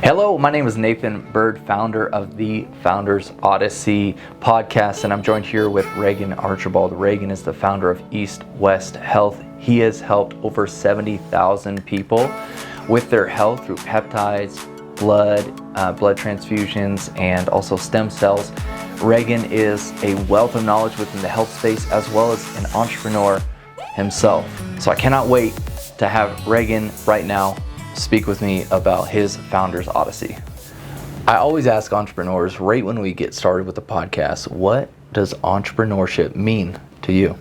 Hello, my name is Nathan Bird, founder of the Founders Odyssey podcast, and I'm joined here with Regan Archibald. Regan is the founder of East West Health. He has helped over 70,000 people with their health through peptides, blood transfusions, and also stem cells. Regan is a wealth of knowledge within the health space as well as an entrepreneur himself. So I cannot wait to have Regan right now speak with me about his Founders Odyssey. I always ask entrepreneurs right when we get started with the podcast, what does entrepreneurship mean to you?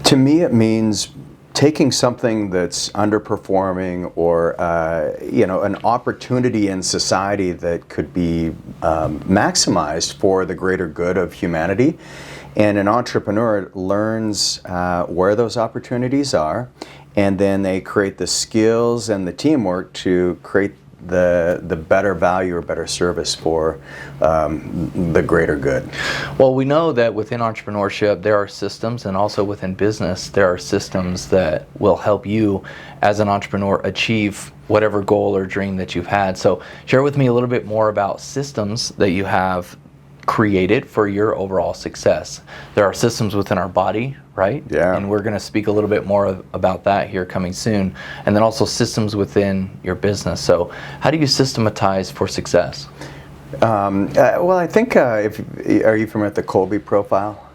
To me, it means taking something that's underperforming or an opportunity in society that could be maximized for the greater good of humanity. And an entrepreneur learns where those opportunities are, and then they create the skills and the teamwork to create the better value or better service for the greater good. Well, we know that within entrepreneurship there are systems, and also within business there are systems that will help you as an entrepreneur achieve whatever goal or dream that you've had. So share with me a little bit more about systems that you have created for your overall success. There are systems within our body, right? Yeah. And we're going to speak a little bit more about that here coming soon. And then also systems within your business. So how do you systematize for success? Well, I think, are you familiar with the Kolbe profile?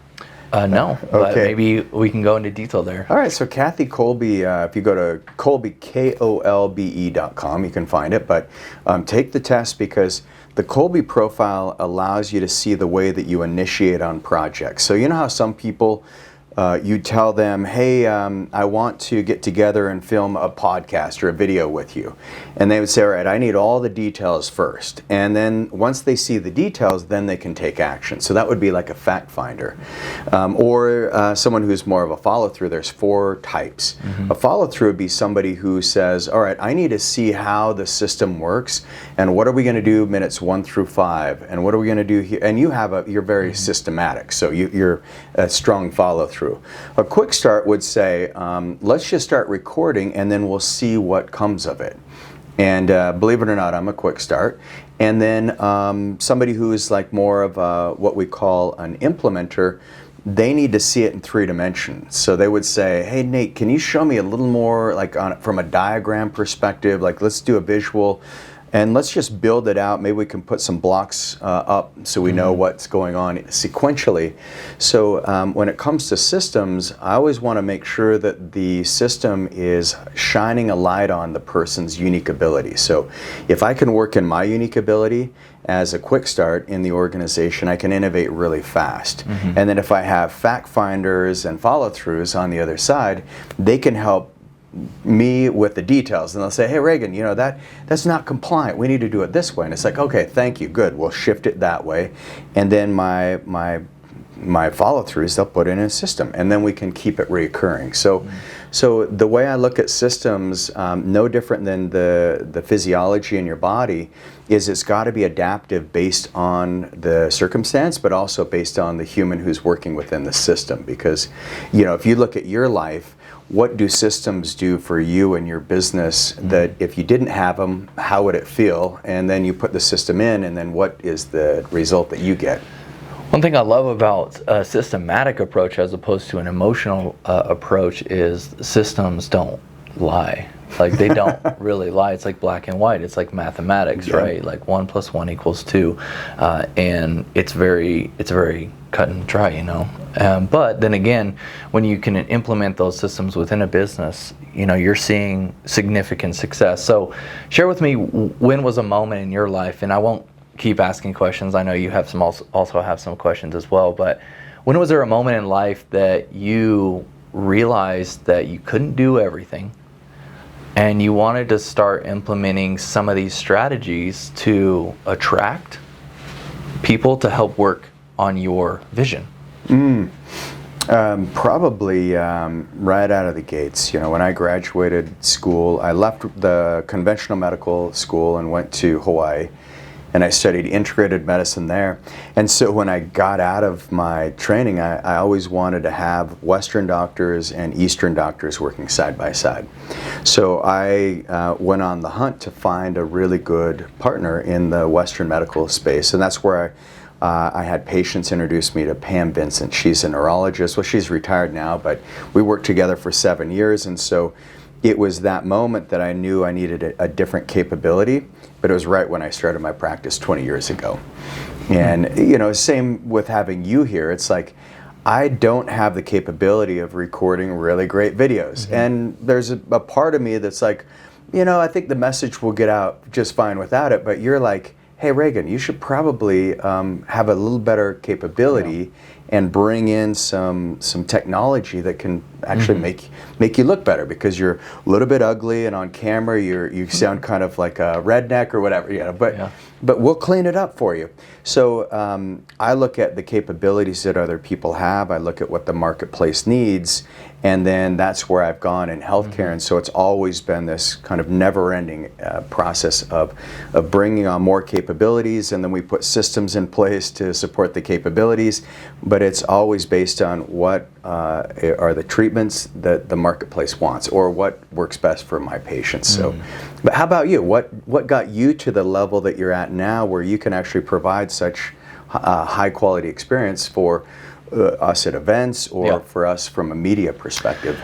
No, but maybe we can go into detail there. All right, so Kathy Kolbe, if you go to Kolbe, KOLBE.com, you can find it, but take the test because the Kolbe profile allows you to see the way that you initiate on projects. So you know how some people, you tell them, hey, I want to get together and film a podcast or a video with you. And they would say, all right, I need all the details first. And then once they see the details, then they can take action. So that would be like a fact finder. Or someone who's more of a follow-through. There's 4 types. Mm-hmm. A follow-through would be somebody who says, all right, I need to see how the system works, and what are we going to do minutes 1 through 5, and what are we going to do here? And you're very systematic, so you're a strong follow-through. A quick start would say, let's just start recording and then we'll see what comes of it. And believe it or not, I'm a quick start. And then somebody who is like more of what we call an implementer, they need to see it in 3 dimensions. So they would say, hey Nate, can you show me a little more like from a diagram perspective, like let's do a visual and let's just build it out. Maybe we can put some blocks up so we know what's going on sequentially. So when it comes to systems, I always want to make sure that the system is shining a light on the person's unique ability. So if I can work in my unique ability as a quick start in the organization, I can innovate really fast. Mm-hmm. And then if I have fact finders and follow-throughs on the other side, they can help me with the details, and they'll say, hey Regan, that's not compliant, we need to do it this way. And it's like, okay, thank you, good, we'll shift it that way. And then my follow-throughs, they'll put in a system, and then we can keep it reoccurring. So the way I look at systems, no different than the physiology in your body, is it's got to be adaptive based on the circumstance, but also based on the human who's working within the system. Because if you look at your life, what do systems do for you and your business that if you didn't have them, how would it feel? And then you put the system in, and then what is the result that you get? One thing I love about a systematic approach as opposed to an emotional approach is systems don't lie. Like they don't really lie. It's like black and white. It's like mathematics, right? Like 1 + 1 = 2, and it's very cut and dry, But then again, when you can implement those systems within a business, you're seeing significant success. So, share with me, when was a moment in your life, and I won't keep asking questions. I know you have also have some questions as well. But when was there a moment in life that you realized that you couldn't do everything, and you wanted to start implementing some of these strategies to attract people to help work on your vision? Probably right out of the gates. When I graduated school, I left the conventional medical school and went to Hawaii. and I studied integrated medicine there. And so when I got out of my training, I always wanted to have Western doctors and Eastern doctors working side by side. So I went on the hunt to find a really good partner in the Western medical space, and that's where I had patients introduce me to Pam Vincent. She's a neurologist. Well, she's retired now, but we worked together for 7 years, and so it was that moment that I knew I needed a different capability, but it was right when I started my practice 20 years ago. And, you know, same with having you here. It's like, I don't have the capability of recording really great videos. And there's a part of me that's like, you know, I think the message will get out just fine without it, but you're like, hey, Regan, you should probably have a little better capability and bring in some technology that can actually make you look better, because you're a little bit ugly and on camera you sound kind of like a redneck or whatever, you know, but we'll clean it up for you. So I look at the capabilities that other people have, I look at what the marketplace needs, and then that's where I've gone in healthcare. And so it's always been this kind of never-ending process of bringing on more capabilities, and then we put systems in place to support the capabilities, but it's always based on what are the treatments that the marketplace wants, or what works best for my patients. So, but how about you? What got you to the level that you're at now, where you can actually provide such high quality experience for us at events, or for us from a media perspective?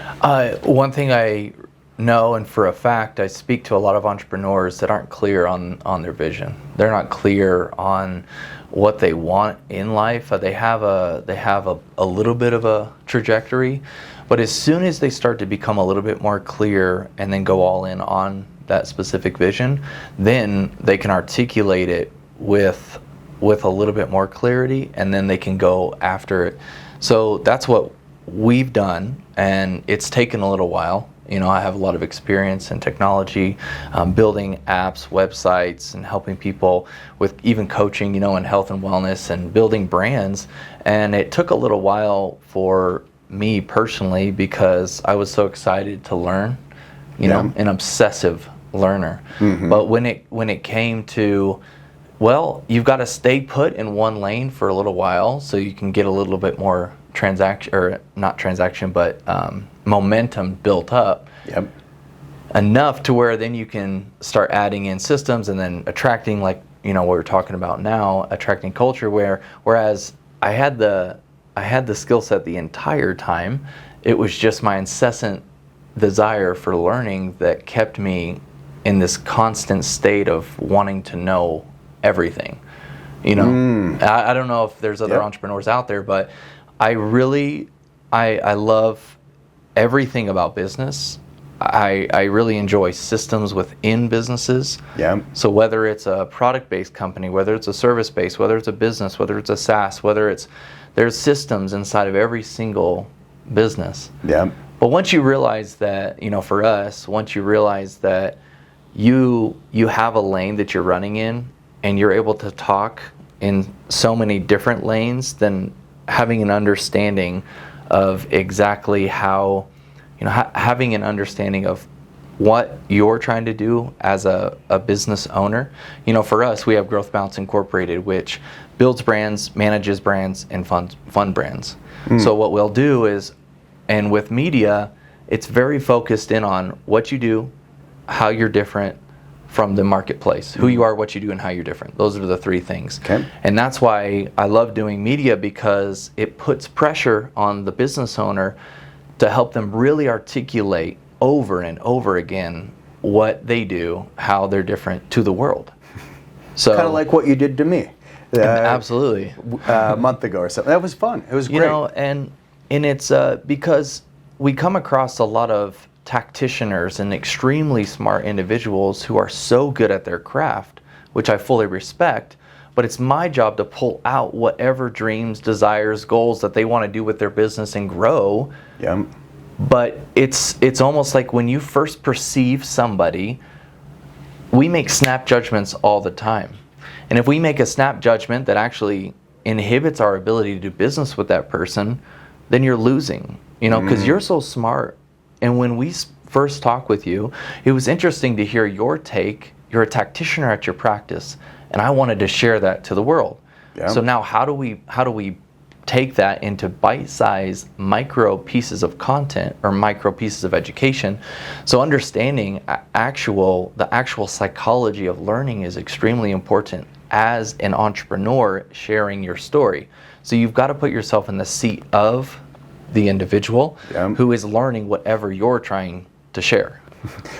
One thing I know, and for a fact, I speak to a lot of entrepreneurs that aren't clear on their vision. They're not clear on what they want in life. They have a little bit of a trajectory, but as soon as they start to become a little bit more clear and then go all in on that specific vision, then they can articulate it with a little bit more clarity, and then they can go after it. So that's what we've done, and it's taken a little while. You know, I have a lot of experience in technology, building apps, websites, and helping people with even coaching, you know, in health and wellness, and building brands. And it took a little while for me personally, because I was so excited to learn, you know, an obsessive learner. But when it came to, well, you've got to stay put in one lane for a little while so you can get a little bit more momentum built up. Enough to where then you can start adding in systems, and then attracting, like, you know, what we're talking about now, attracting culture, whereas I had the skill set the entire time. It was just my incessant desire for learning that kept me in this constant state of wanting to know everything. You know, I don't know if there's other entrepreneurs out there, but I love everything about business. I really enjoy systems within businesses. So whether it's a product-based company, whether it's a service-based, whether it's a business, whether it's a SaaS, there's systems inside of every single business. But once you realize that, you know, for us, once you realize that you have a lane that you're running in, and you're able to talk in so many different lanes, then having an understanding of exactly how, you know, having an understanding of what you're trying to do as a business owner. You know, for us, we have Growth Bounce Incorporated, which builds brands, manages brands, and fund brands. So what we'll do is, and with media, it's very focused in on what you do, how you're different from the marketplace, who you are, what you do, and how you're different. Those are the three things. And that's why I love doing media, because it puts pressure on the business owner to help them really articulate over and over again what they do, how they're different to the world. So kind of like what you did to me. Absolutely. A month ago or something. That was fun. It was great. You know, and it's because we come across a lot of tacticianers and extremely smart individuals who are so good at their craft, which I fully respect, but it's my job to pull out whatever dreams, desires, goals that they want to do with their business and grow. But it's almost like when you first perceive somebody, we make snap judgments all the time. And if we make a snap judgment that actually inhibits our ability to do business with that person, then you're losing, you know, because you're so smart. And when we first talked with you, it was interesting to hear your take, you're a tactician at your practice, and I wanted to share that to the world. Yeah. So now how do we take that into bite-sized micro pieces of content or micro pieces of education? So understanding the actual psychology of learning is extremely important as an entrepreneur sharing your story. So you've got to put yourself in the seat of the individual who is learning whatever you're trying to share.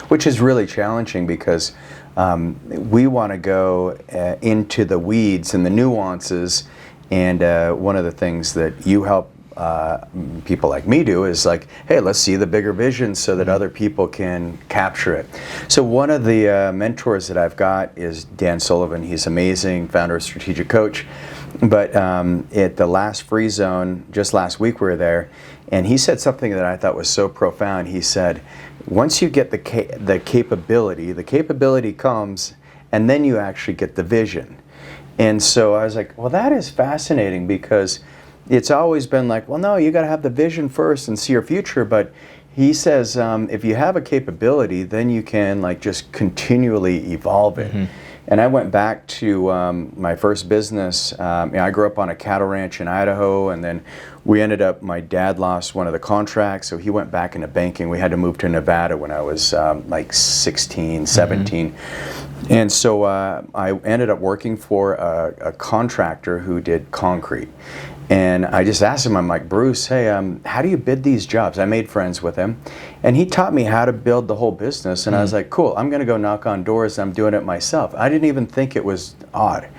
Which is really challenging because we want to go into the weeds and the nuances. And one of the things that you help people like me do is like, hey, let's see the bigger vision so that other people can capture it. So one of the mentors that I've got is Dan Sullivan. He's amazing, founder of Strategic Coach. But at the last Free Zone, just last week we were there, and he said something that I thought was so profound. He said, once you get the capability comes, and then you actually get the vision. And so I was like, well, that is fascinating, because it's always been like, well, no, you got to have the vision first and see your future. But he says, if you have a capability, then you can like just continually evolve it. Mm-hmm. And I went back to my first business. I grew up on a cattle ranch in Idaho, and then my dad lost one of the contracts, so he went back into banking. We had to move to Nevada when I was like 16, 17. Mm-hmm. And so I ended up working for a contractor who did concrete. And I just asked him, I'm like, Bruce, hey, how do you bid these jobs? I made friends with him. And he taught me how to build the whole business. And I was like, cool, I'm going to go knock on doors. I'm doing it myself. I didn't even think it was odd.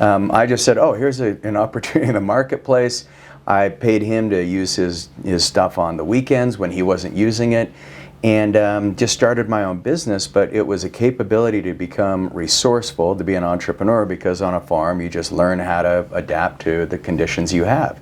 I just said, oh, here's an opportunity in the marketplace. I paid him to use his stuff on the weekends when he wasn't using it. And just started my own business, but it was a capability to become resourceful, to be an entrepreneur, because on a farm you just learn how to adapt to the conditions you have.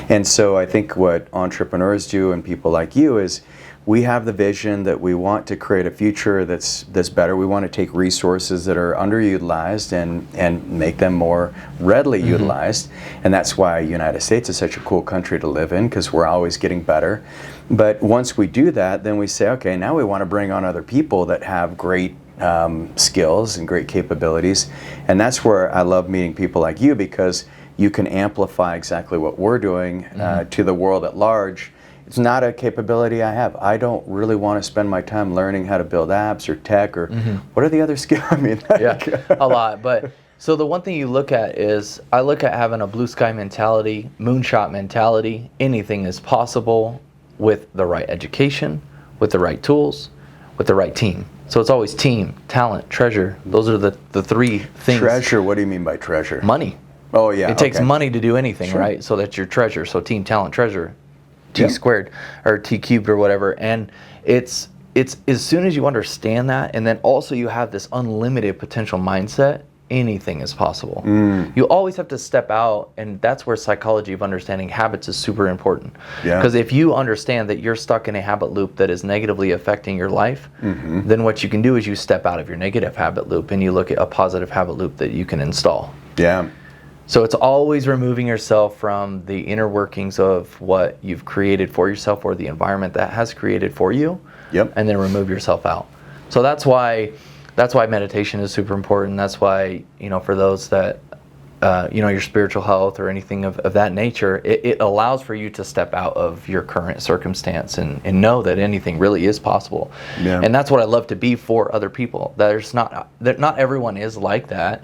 And so I think what entrepreneurs do, and people like you, is we have the vision that we want to create a future that's better. We want to take resources that are underutilized and make them more readily utilized. And that's why the United States is such a cool country to live in, because we're always getting better. But once we do that, then we say, okay, now we want to bring on other people that have great skills and great capabilities. And that's where I love meeting people like you, because you can amplify exactly what we're doing to the world at large. It's not a capability I have. I don't really want to spend my time learning how to build apps or tech or what are the other skills? I mean, yeah, a lot. But so the one thing you look at is, I look at having a blue sky mentality, moonshot mentality. Anything is possible with the right education, with the right tools, with the right team. So it's always team, talent, treasure. Those are the three things. Treasure, what do you mean by treasure? Money. Oh, yeah. It takes money to do anything, right? So that's your treasure. So team, talent, treasure. T squared or T cubed or whatever. And it's as soon as you understand that, and then also you have this unlimited potential mindset, anything is possible. You always have to step out, and that's where psychology of understanding habits is super important. Because if you understand that you're stuck in a habit loop that is negatively affecting your life, then what you can do is you step out of your negative habit loop and you look at a positive habit loop that you can install. Yeah. So it's always removing yourself from the inner workings of what you've created for yourself or the environment that has created for you, and then remove yourself out. So that's why meditation is super important. That's why, for those that, your spiritual health or anything of that nature, it allows for you to step out of your current circumstance and know that anything really is possible. Yeah. And that's what I love to be for other people. Not everyone is like that,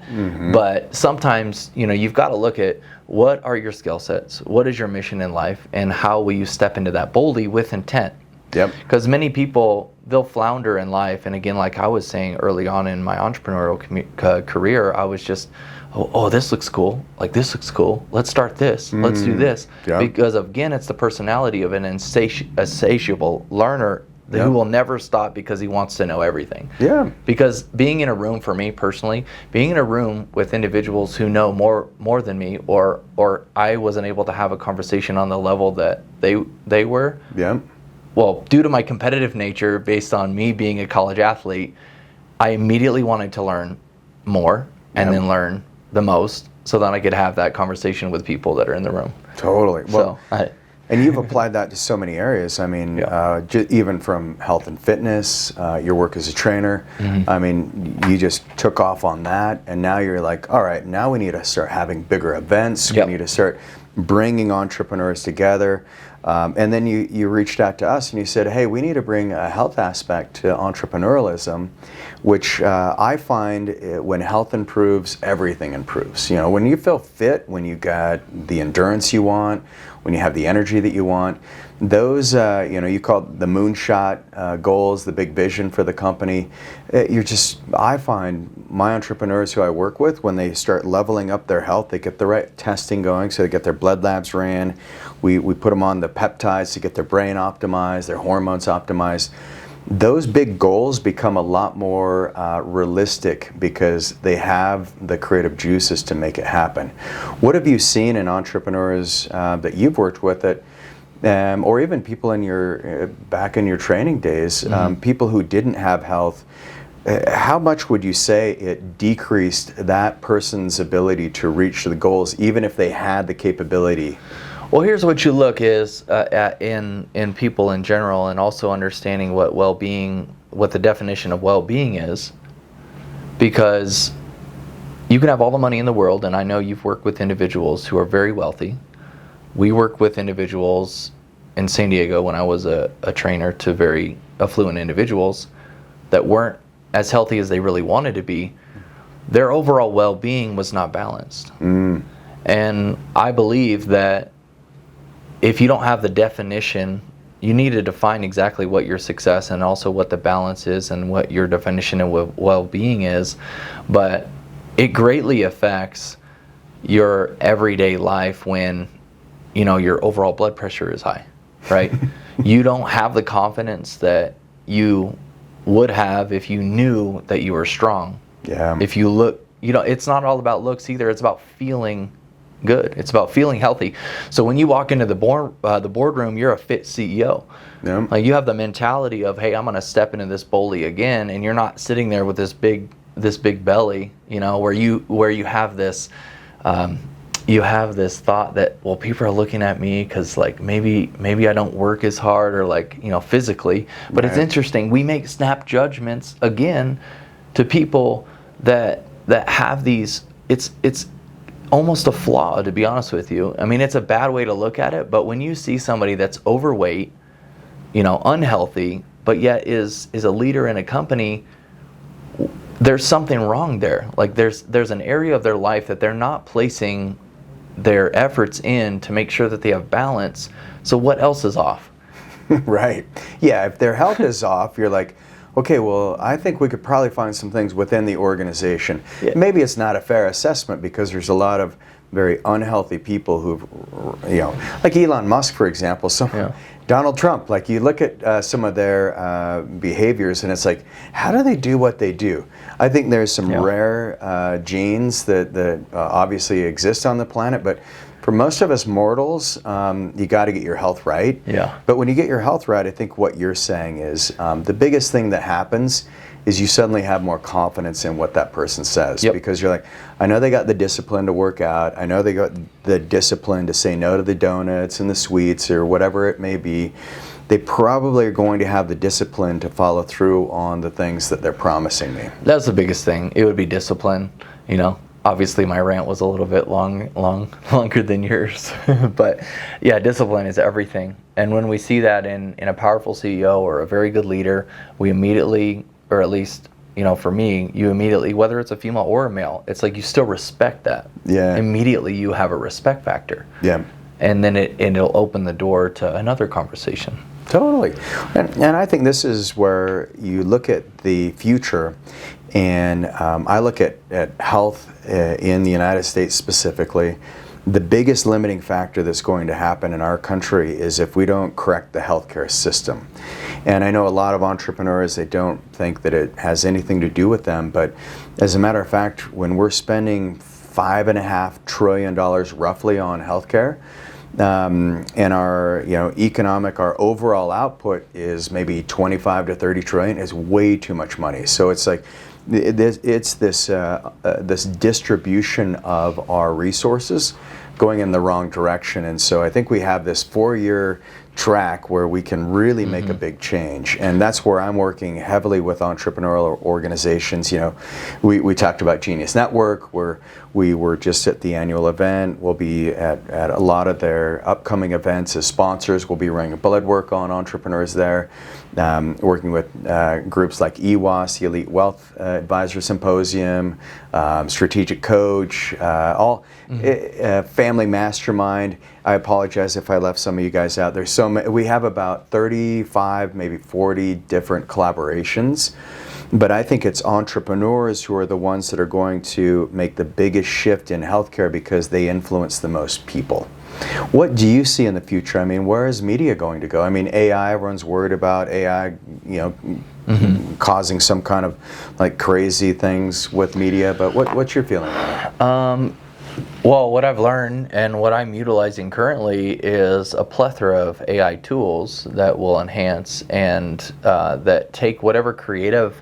but sometimes, you've got to look at what are your skill sets, what is your mission in life, and how will you step into that boldly with intent. Because many people, they'll flounder in life, and again, like I was saying early on in my entrepreneurial career, I was just, oh, this looks cool. Like, this looks cool. Let's start this. Let's do this. Because again, it's the personality of an insatiable learner who will never stop because he wants to know everything. Because being in a room, for me personally, being in a room with individuals who know more than me, or I wasn't able to have a conversation on the level that they were. Well, due to my competitive nature, based on me being a college athlete, I immediately wanted to learn more and then learn the most, so that I could have that conversation with people that are in the room. Totally. Well, And you've applied that to so many areas. I mean, even from health and fitness, your work as a trainer. I mean, you just took off on that, and now you're like, all right, now we need to start having bigger events. We need to start bringing entrepreneurs together. And then you reached out to us and you said, hey, we need to bring a health aspect to entrepreneurialism, which I find when health improves, everything improves. You know, when you feel fit, when you got the endurance you want, when you have the energy that you want, those, you know, you call it the moonshot goals, the big vision for the company. I find my entrepreneurs who I work with, when they start leveling up their health, they get the right testing going, so they get their blood labs ran. We put them on the peptides to get their brain optimized, their hormones optimized. Those big goals become a lot more realistic because they have the creative juices to make it happen. What have you seen in entrepreneurs that you've worked with that, or even people in your back in your training days, people who didn't have health? How much would you say it decreased that person's ability to reach the goals, even if they had the capability? Well, here's what you look is at in people in general, and also understanding what well-being, what the definition of well-being is, because you can have all the money in the world, and I know you've worked with individuals who are very wealthy. We work with individuals in San Diego when I was a trainer to very affluent individuals that weren't as healthy as they really wanted to be. Their overall well-being was not balanced. And I believe that if you don't have the definition, you need to define exactly what your success and also what the balance is and what your definition of well-being is. But it greatly affects your everyday life when, you know, your overall blood pressure is high, right? You don't have the confidence that you would have if you knew that you were strong. Yeah. If you look, you know, it's not all about looks either. It's about feeling good. It's about feeling healthy. So when you walk into the boardroom, you're a fit CEO. Yeah. Like, you have the mentality of, hey, I'm going to step into this bully again, and you're not sitting there with this big belly, you know, where you have this thought that, well, people are looking at me because, like, maybe I don't work as hard, or, like, you know, physically. But It's interesting. We make snap judgments again to people that have these. It's almost a flaw, to be honest with you. I mean, it's a bad way to look at it, but when you see somebody that's overweight, you know, unhealthy, but yet is a leader in a company, there's something wrong there. Like, there's an area of their life that they're not placing their efforts in to make sure that they have balance. So what else is off? Right. Yeah, if their health is off, you're like, okay, well, I think we could probably find some things within the organization. Yeah. Maybe it's not a fair assessment because there's a lot of very unhealthy people who've, you know, like Elon Musk, for example, Donald Trump. Like, you look at some of their behaviors, and it's like, how do they do what they do? I think there's some rare genes that obviously exist on the planet, but for most of us mortals, you got to get your health right. Yeah. But when you get your health right, I think what you're saying is the biggest thing that happens is you suddenly have more confidence in what that person says. Yep. Because you're like, I know they got the discipline to work out. I know they got the discipline to say no to the donuts and the sweets or whatever it may be. They probably are going to have the discipline to follow through on the things that they're promising me. That's the biggest thing. It would be discipline, you know. Obviously, my rant was a little bit longer than yours. But yeah, discipline is everything. And when we see that in a powerful CEO or a very good leader, we immediately, or at least, you know, for me, you immediately, whether it's a female or a male, it's like you still respect that. Yeah. Immediately you have a respect factor. Yeah. And then it'll open the door to another conversation. Totally. And I think this is where you look at the future. And I look at health in the United States specifically. The biggest limiting factor that's going to happen in our country is if we don't correct the healthcare system. And I know a lot of entrepreneurs, they don't think that it has anything to do with them, but as a matter of fact, when we're spending $5.5 trillion roughly on healthcare, and our our overall output is maybe 25 to 30 trillion, is way too much money. So it's like, it's this distribution of our resources going in the wrong direction. And so I think we have this 4-year track where we can really make a big change, and that's where I'm working heavily with entrepreneurial organizations. You know, we talked about Genius Network, where we were just at the annual event. We'll be at a lot of their upcoming events as sponsors. We'll be running blood work on entrepreneurs there, working with groups like EWAS, the Elite Wealth Advisor Symposium, Strategic Coach, all Family Mastermind. I apologize if I left some of you guys out. There's so many. We have about 35, maybe 40 different collaborations. But I think it's entrepreneurs who are the ones that are going to make the biggest shift in healthcare because they influence the most people. What do you see in the future? I mean, where is media going to go? I mean, AI, everyone's worried about AI, you know, causing some kind of like crazy things with media, but what's your feeling on that? Well, what I've learned and what I'm utilizing currently is a plethora of AI tools that will enhance and that take whatever creative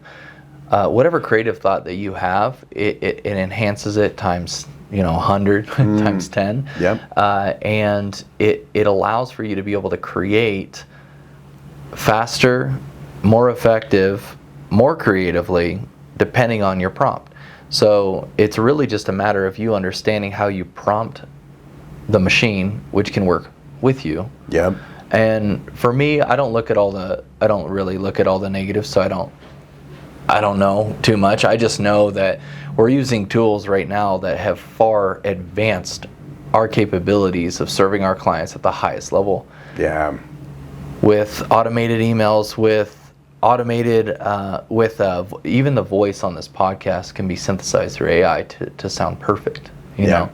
thought that you have, it enhances it times 100 times 10. Yep. And it allows for you to be able to create faster, more effective, more creatively, depending on your prompt. So it's really just a matter of you understanding how you prompt the machine, which can work with you. Yep. And for me, I don't really look at all the negatives, so I don't know too much. I just know that we're using tools right now that have far advanced our capabilities of serving our clients at the highest level. Yeah. With automated emails, with automated, even the voice on this podcast can be synthesized through AI to sound perfect. You know.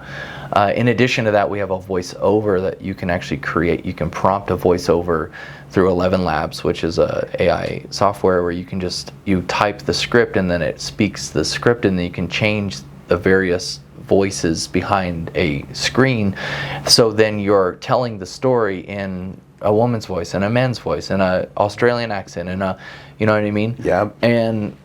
In addition to that, we have a voiceover that you can actually create. You can prompt a voiceover through 11 Labs, which is a AI software where you type the script and then it speaks the script, and then you can change the various voices behind a screen. So then you're telling the story in a woman's voice and a man's voice and an Australian accent and you know what I mean? Yeah. And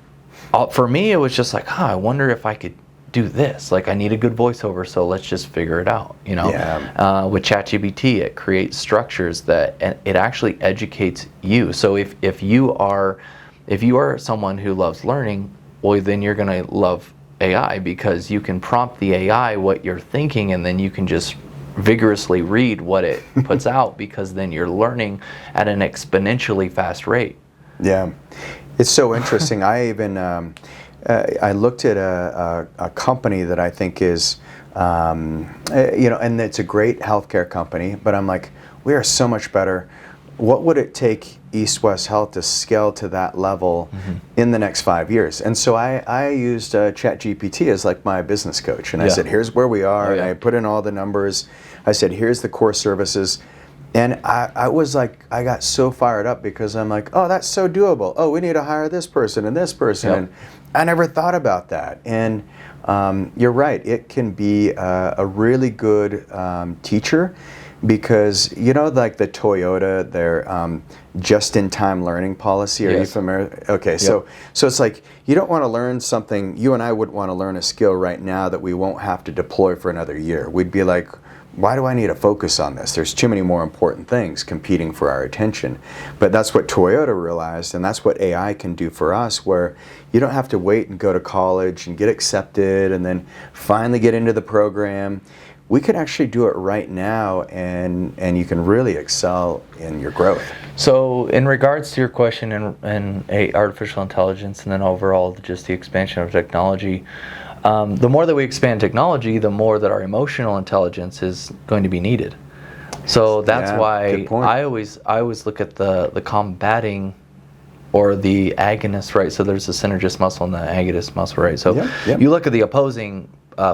for me, it was just like, I wonder if I could do this. Like, I need a good voiceover, so let's just figure it out. You know. Yeah. With ChatGPT, it creates structures that it actually educates you. So if you are someone who loves learning, well, then you're going to love AI, because you can prompt the AI what you're thinking, and then you can just vigorously read what it puts out, because then you're learning at an exponentially fast rate. Yeah, it's so interesting. I even I looked at a company that I think is and it's a great healthcare company, but I'm like, we are so much better. What would it take East West Health to scale to that level in the next 5 years? And so I used ChatGPT as like my business coach, and I said, here's where we are, and I put in all the numbers. I said, here's the core services. And I was like, I got so fired up, because I'm like, oh, that's so doable. Oh, we need to hire this person and this person. Yep. And I never thought about that. And you're right, it can be a really good teacher, because, like the Toyota, their just-in-time learning policy. Are you familiar? Okay, so it's like, you don't want to learn something. You and I wouldn't want to learn a skill right now that we won't have to deploy for another year. We'd be like, why do I need to focus on this? There's too many more important things competing for our attention. But that's what Toyota realized, and that's what AI can do for us, where you don't have to wait and go to college and get accepted and then finally get into the program. We can actually do it right now, and you can really excel in your growth. So in regards to your question and artificial intelligence, and then overall just the expansion of technology, the more that we expand technology, the more that our emotional intelligence is going to be needed. So that's why I always look at the combating or the agonist, right? So there's the synergist muscle and the agonist muscle, right? So you look at the opposing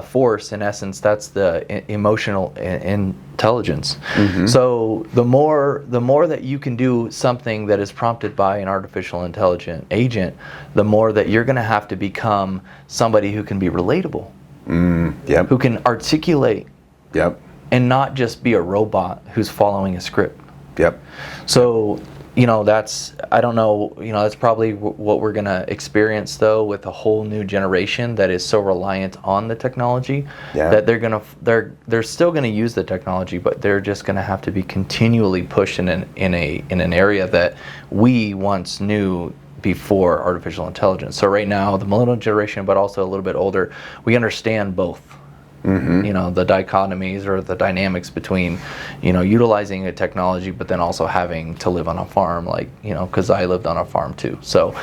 force, in essence, that's the emotional intelligence. So the more that you can do something that is prompted by an artificial intelligent agent, the more that you're going to have to become somebody who can be relatable, who can articulate, and not just be a robot who's following a script. So that's, I don't know, that's probably what we're going to experience, though, with a whole new generation that is so reliant on the technology, that they're still going to use the technology, but they're just going to have to be continually pushed in an area that we once knew before artificial intelligence. So right now, the millennial generation, but also a little bit older, we understand both. The dichotomies or the dynamics between, utilizing a technology, but then also having to live on a farm, because I lived on a farm too. So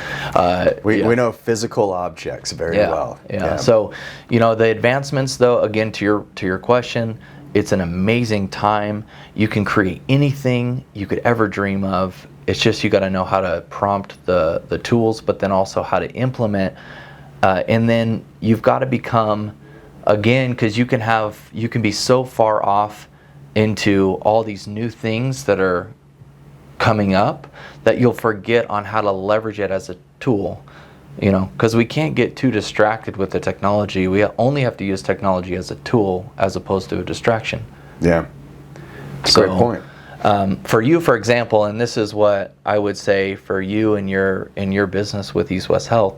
we know physical objects very well. So, the advancements, though, again, to your question, it's an amazing time. You can create anything you could ever dream of. It's just you got to know how to prompt the tools, but then also how to implement, and then you've got to become, again, because you can be so far off into all these new things that are coming up that you'll forget on how to leverage it as a tool, because we can't get too distracted with the technology. We only have to use technology as a tool as opposed to a distraction. Yeah, that's a great point. For you, for example, and this is what I would say for you and your business with East West Health,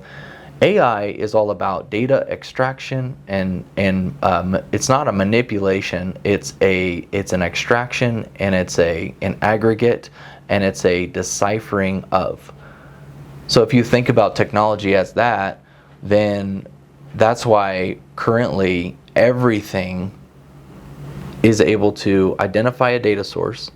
AI is all about data extraction and it's not a manipulation. It's an extraction, and it's an aggregate, and it's a deciphering of. So if you think about technology as that, then that's why currently everything is able to identify a data source,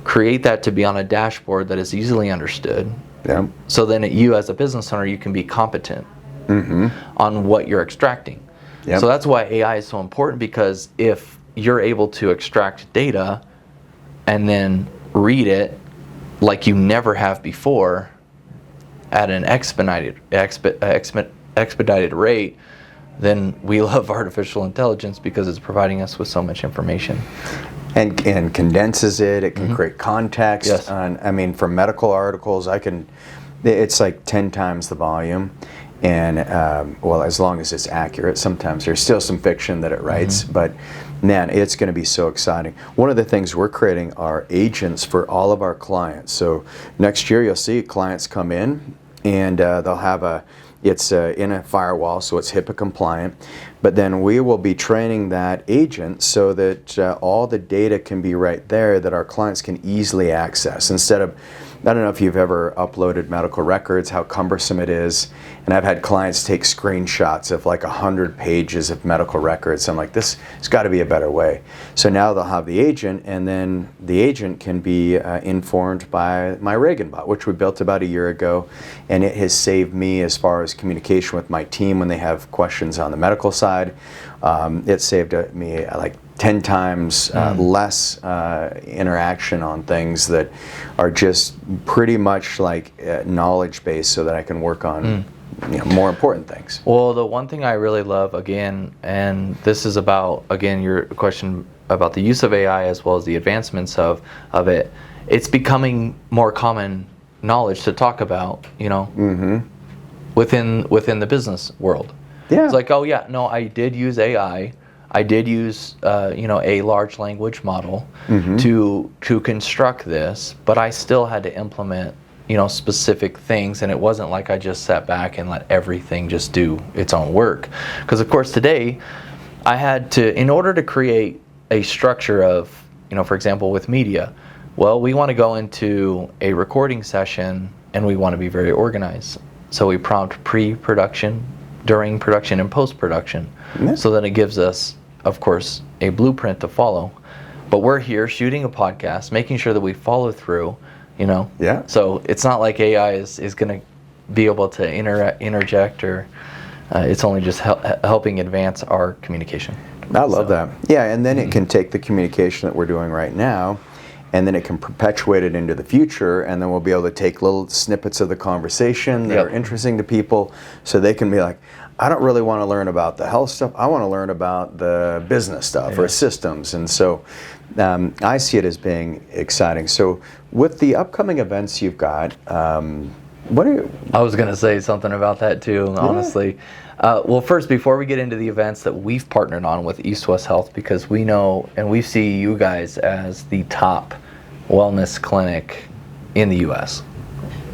create that to be on a dashboard that is easily understood. Yeah. So then you as a business owner, you can be competent on what you're extracting. Yep. So that's why AI is so important, because if you're able to extract data and then read it like you never have before at an expedited rate, then we love artificial intelligence because it's providing us with so much information. And condenses it. It can create context. Yes. For medical articles, it's like 10 times the volume. And, as long as it's accurate. Sometimes there's still some fiction that it writes, but man, it's going to be so exciting. One of the things we're creating are agents for all of our clients. So next year you'll see clients come in, and they'll have it's in a firewall, so it's HIPAA compliant. But then we will be training that agent so that all the data can be right there that our clients can easily access. Instead of, I don't know if you've ever uploaded medical records, how cumbersome it is. And I've had clients take screenshots of like 100 pages of medical records. I'm like, this has got to be a better way. So now they'll have the agent, and then the agent can be informed by my Regan bot, which we built about a year ago. And it has saved me as far as communication with my team when they have questions on the medical side. It saved me like 10 times less interaction on things that are just pretty much like knowledge based, so that I can work on more important things. Well, the one thing I really love, again, and this is about, again, your question about the use of AI as well as the advancements of it, it's becoming more common knowledge to talk about, within the business world. Yeah. It's like, oh yeah, no, I did use AI. I did use a large language model to construct this, but I still had to implement specific things, and it wasn't like I just sat back and let everything just do its own work. Because of course today, I had to, in order to create a structure of, for example, with media, well, we want to go into a recording session and we want to be very organized. So we prompt pre-production, during production, and post-production, so that it gives us, of course, a blueprint to follow. But we're here shooting a podcast, making sure that we follow through, Yeah. So it's not like AI is going to be able to interject, or it's only just helping advance our communication. I love that. Yeah, and then it can take the communication that we're doing right now, and then it can perpetuate it into the future, and then we'll be able to take little snippets of the conversation that are interesting to people, so they can be like, I don't really want to learn about the health stuff, I want to learn about the business stuff or systems. And so I see it as being exciting. So with the upcoming events you've got, what are you... I was going to say something about that too, honestly. Well, first, before we get into the events that we've partnered on with East West Health, because we know and we see you guys as the top wellness clinic in the U.S.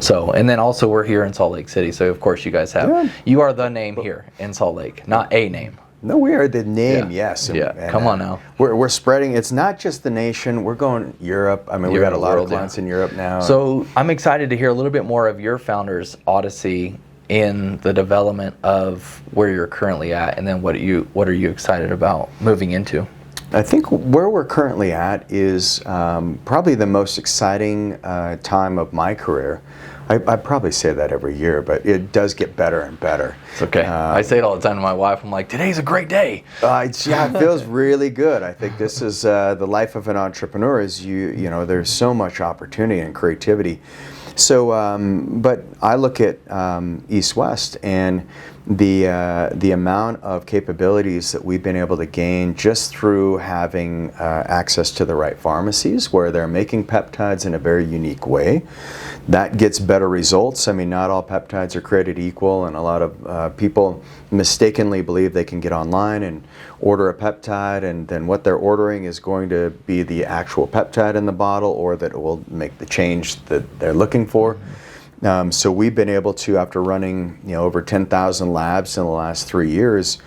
So, and then also we're here in Salt Lake City, so of course you guys have, Yeah. you are the name here in Salt Lake, not a name. No, we are the name, Yeah. yes. Yeah, come on now. We're spreading. It's not just the nation. We're going Europe. I mean, we You're got a in the lot world, of clients in Europe now. So I'm excited to hear a little bit more of your founders' Odyssey in the development of where you're currently at, and then what are you excited about moving into? I think where we're currently at is probably the most exciting time of my career. I probably say that every year, but it does get better and better. It's okay. I say it all the time to my wife. I'm like, today's a great day. Yeah, it feels really good. I think this is the life of an entrepreneur. Is you know, there's so much opportunity and creativity. So, but I look at East West and the amount of capabilities that we've been able to gain just through having access to the right pharmacies where they're making peptides in a very unique way. That gets better results. I mean, not all peptides are created equal, and a lot of people mistakenly believe they can get online and order a peptide, and then what they're ordering is going to be the actual peptide in the bottle, or that it will make the change that they're looking for. So we've been able to, after running over 10,000 labs in the last 3 years,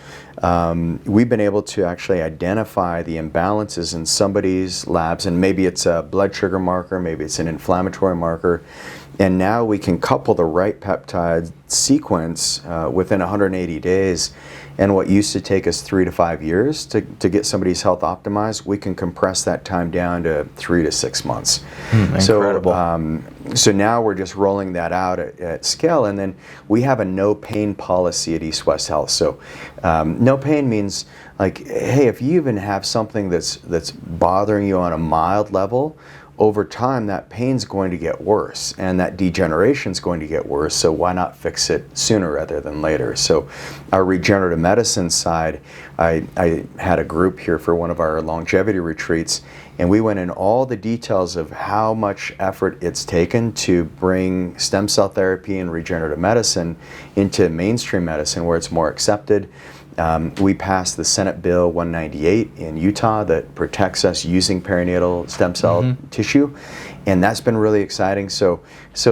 we've been able to actually identify the imbalances in somebody's labs, and maybe it's a blood sugar marker, maybe it's an inflammatory marker, and now we can couple the right peptide sequence within 180 days. And what used to take us 3 to 5 years to get somebody's health optimized, we can compress that time down to 3 to 6 months. Incredible. So now we're just rolling that out at scale, and then we have a no pain policy at East West Health. So no pain means, like, hey, if you even have something that's bothering you on a mild level, over time that pain's going to get worse and that degeneration's going to get worse, so why not fix it sooner rather than later? So our regenerative medicine side, I had a group here for one of our longevity retreats, and we went in all the details of how much effort it's taken to bring stem cell therapy and regenerative medicine into mainstream medicine where it's more accepted. We passed the Senate Bill 198 in Utah that protects us using perinatal stem cell tissue, and that's been really exciting. So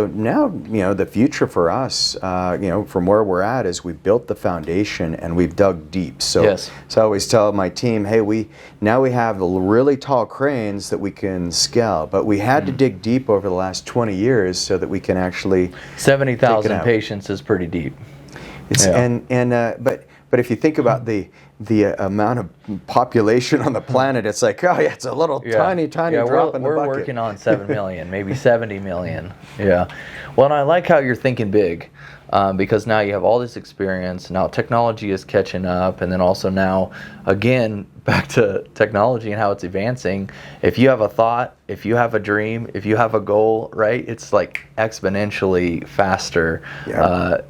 now, the future for us, from where we're at, is we've built the foundation and we've dug deep. So I always tell my team, hey, we have the really tall cranes that we can scale, but we had to dig deep over the last 20 years so that we can actually 70,000 patients is pretty deep. It's But if you think about the amount of population on the planet, it's like, oh yeah, it's a little tiny drop in the bucket. We're working on 7 million, maybe 70 million. Yeah. Well, and I like how you're thinking big, because now you have all this experience. Now technology is catching up, and then also now, again, back to technology and how it's advancing. If you have a thought, if you have a dream, if you have a goal, right, it's like exponentially faster. Yeah.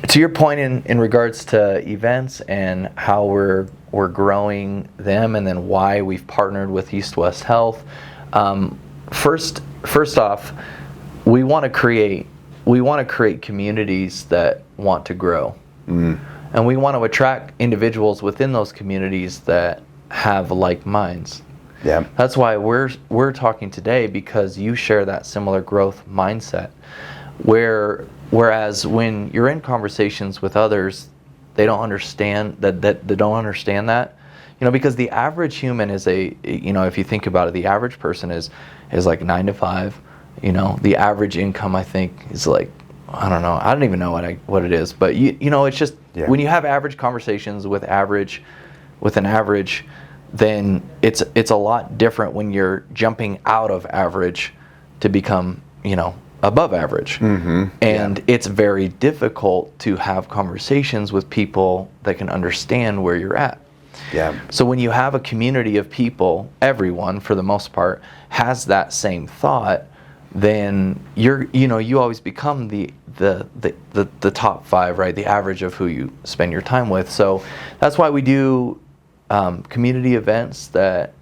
To your point in regards to events and how we're growing them, and then why we've partnered with East West Health. First off, we want to create communities that want to grow, and we want to attract individuals within those communities that have like minds. Yeah. That's why we're talking today, because you share that similar growth mindset. Whereas when you're in conversations with others, they don't understand that they don't understand that, because the average human is if you think about it, the average person is like 9 to 5. The average income, I think, is like, I don't know, I don't even know what it is, but it's just when you have average conversations with an average, then it's a lot different when you're jumping out of average to become above average. And it's very difficult to have conversations with people that can understand where you're at. So when you have a community of people, everyone for the most part has that same thought, then you always become the top 5, right? The average of who you spend your time with. So that's why we do community events that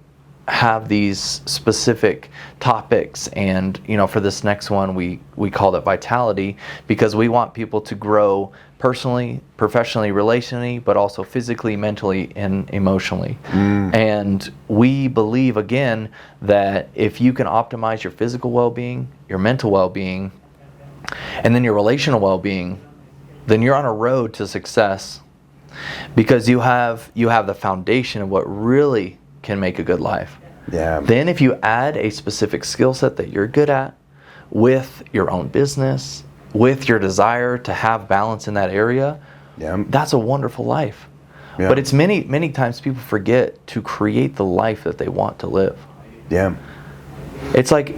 have these specific topics, and for this next one we called it Vitality, because we want people to grow personally, professionally, relationally, but also physically, mentally, and emotionally. And we believe, again, that if you can optimize your physical well-being, your mental well-being, and then your relational well-being, then you're on a road to success, because you have the foundation of what really can make a good life. Yeah. Then if you add a specific skill set that you're good at with your own business, with your desire to have balance in that area, that's a wonderful life. But it's many times people forget to create the life that they want to live. Yeah. It's like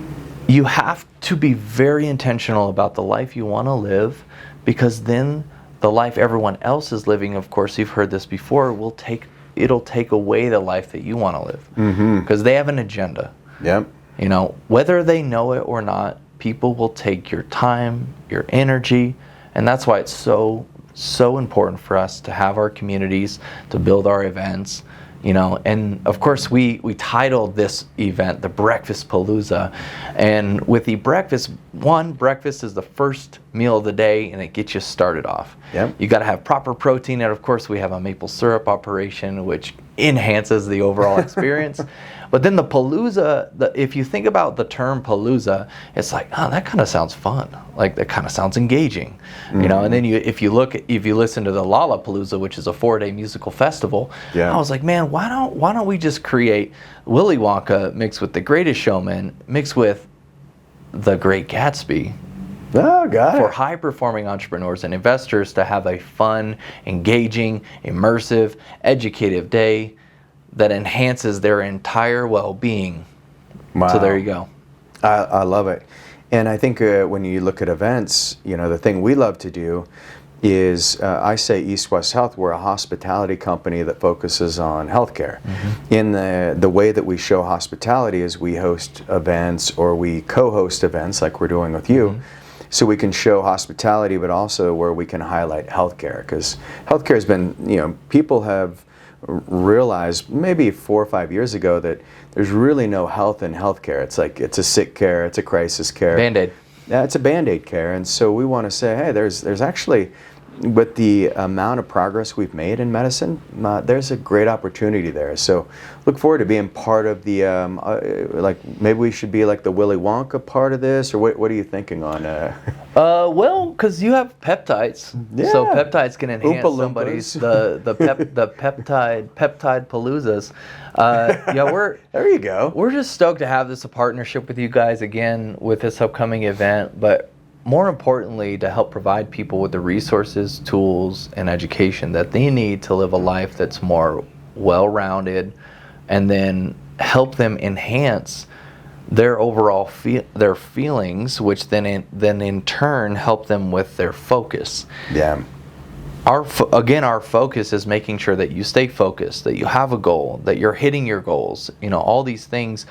you have to be very intentional about the life you want to live, because then the life everyone else is living, of course, you've heard this before, it'll take away the life that you want to live, because they have an agenda. Yep. You know, whether they know it or not, people will take your time, your energy, and that's why it's so important for us to have our communities, to build our events, you know. And of course we titled this event the Breakfast Palooza, and with the breakfast is the first meal of the day, and it gets you started off. You got to have proper protein, and of course we have a maple syrup operation which enhances the overall experience. But then the palooza, if you think about the term palooza, it's like, oh, that kind of sounds fun. Like, that kind of sounds engaging, you know. And then if you listen to the Lollapalooza, which is a 4-day musical festival, I was like, man, why don't we just create Willy Wonka mixed with The Greatest Showman mixed with The Great Gatsby? Oh, got it. For high-performing entrepreneurs and investors to have a fun, engaging, immersive, educative day that enhances their entire well-being. Wow. So there you go. I love it. And I think when you look at events, you know, the thing we love to do is, I say East West Health, we're a hospitality company that focuses on healthcare. In the way that we show hospitality is we host events, or we co-host events like we're doing with you. So we can show hospitality, but also where we can highlight healthcare, because healthcare has been, you know, people have realized maybe 4 or 5 years ago that there's really no health in healthcare. It's like, it's a sick care, it's a crisis care. Band-Aid. Yeah, it's a Band-Aid care. And so we want to say, hey, there's actually, with the amount of progress we've made in medicine, there's a great opportunity there. So look forward to being part of the, like, maybe we should be like the Willy Wonka part of this, or what are you thinking on? Well, because you have peptides, so peptides can enhance Oompa somebody's Loompas. the peptide paloozas. Yeah, there you go. We're just stoked to have this a partnership with you guys again with this upcoming event, but more importantly, to help provide people with the resources, tools, and education that they need to live a life that's more well-rounded, and then help them enhance their overall their feelings, which then in turn help them with their focus. Yeah. Our focus is making sure that you stay focused, that you have a goal, that you're hitting your goals, you know, all these things.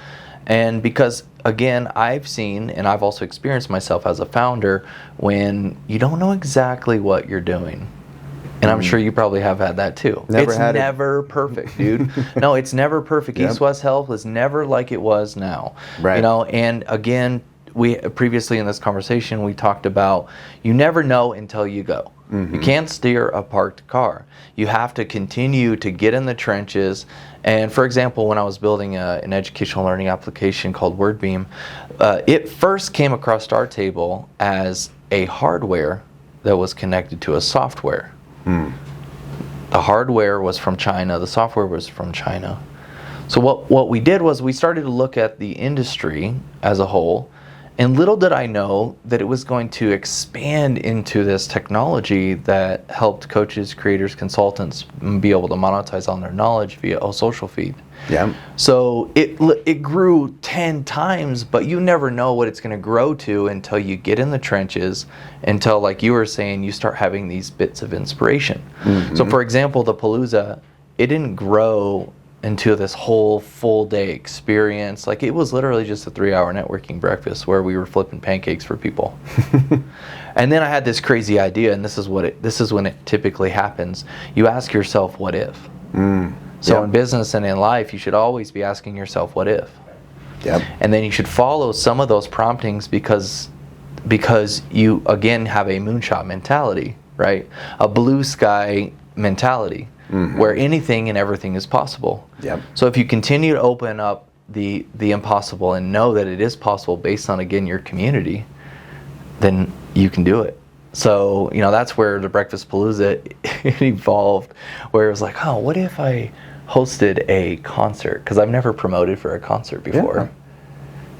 And because, again, I've seen, and I've also experienced myself as a founder, when you don't know exactly what you're doing. And I'm sure you probably have had that too. It's never perfect, dude. No, it's never perfect. East West Health was never like it was now. Right. You know, and again, we previously in this conversation, we talked about you never know until you go. You can't steer a parked car. You have to continue to get in the trenches. And for example, when I was building an educational learning application called WordBeam, it first came across our table as a hardware that was connected to a software. The hardware was from China, the software was from China. So what we did was we started to look at the industry as a whole, and little did I know that it was going to expand into this technology that helped coaches, creators, consultants be able to monetize on their knowledge via a social feed. Yeah. So it grew 10 times, but you never know what it's going to grow to until you get in the trenches, until, like you were saying, you start having these bits of inspiration. So for example, the Palooza, it didn't grow into this whole full day experience. Like, it was literally just a 3-hour networking breakfast where we were flipping pancakes for people. And then I had this crazy idea, and this is when it typically happens. You ask yourself, what if? So in business and in life, you should always be asking yourself, what if? And then you should follow some of those promptings, because you, again, have a moonshot mentality, right? A blue sky mentality where anything and everything is possible. Yep. So if you continue to open up the impossible and know that it is possible based on, again, your community, then you can do it. So, that's where the Breakfast Palooza evolved, where it was like, oh, what if I hosted a concert? Because I've never promoted for a concert before. Yeah.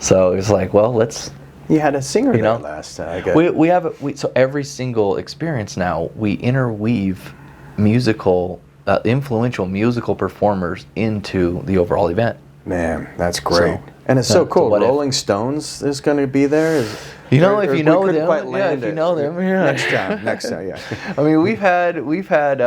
So it was like, well, let's... You had a singer there last time. So every single experience now, we interweave influential musical performers into the overall event. Man, that's great. And it's so cool. Rolling Stones is going to be there. If you know them, Next time, yeah. I mean, we've had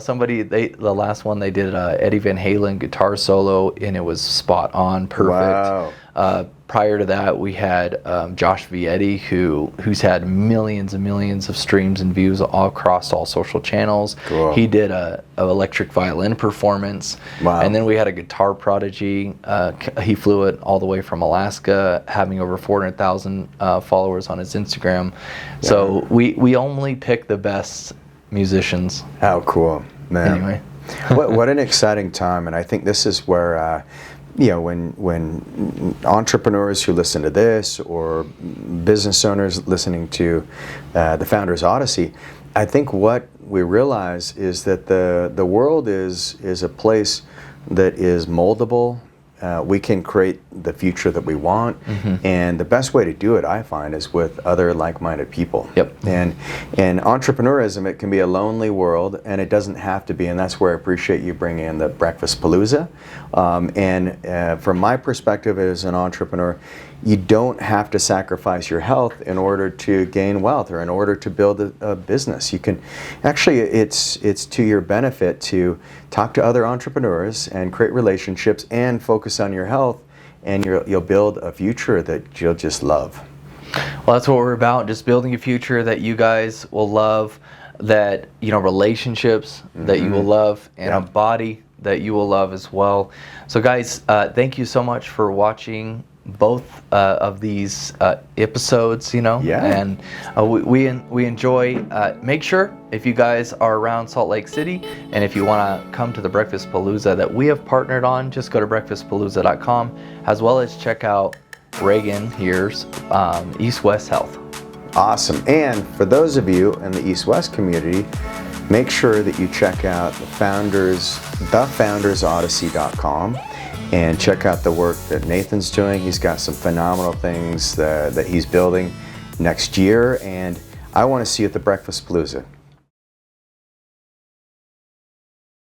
somebody. The last one they did Eddie Van Halen guitar solo, and it was spot on, perfect. Wow. Prior to that, we had Josh Vietti, who's had millions and millions of streams and views all across all social channels. Cool. He did a electric violin performance. Wow. And then we had a guitar prodigy. He flew it all the way from Alaska, having over 400,000 followers on his Instagram. Yeah. So we only pick the best musicians. How cool, man. Anyway. what an exciting time. And I think this is where... when entrepreneurs who listen to this, or business owners listening to the Founders Odyssey, I think what we realize is that the world is a place that is moldable. We can create the future that we want, and the best way to do it, I find, is with other like-minded people. Yep. And entrepreneurism, it can be a lonely world, and it doesn't have to be. And that's where I appreciate you bringing in the Breakfast Palooza. From my perspective as an entrepreneur, you don't have to sacrifice your health in order to gain wealth or in order to build a business. You can actually, it's to your benefit to talk to other entrepreneurs and create relationships and focus on your health, and you'll build a future that you'll just love. Well, that's what we're about, just building a future that you guys will love, that, relationships that you will love, and a body that you will love as well. So guys, thank you so much for watching both of these episodes, and we enjoy. Make sure, if you guys are around Salt Lake City and if you want to come to the Breakfast Palooza that we have partnered on, just go to breakfastpalooza.com, as well as check out Regan here's East West Health. Awesome. And for those of you in the East West community, make sure that you check out thefoundersodyssey.com and check out the work that Nathan's doing. He's got some phenomenal things that he's building next year, and I want to see you at the Breakfast Palooza.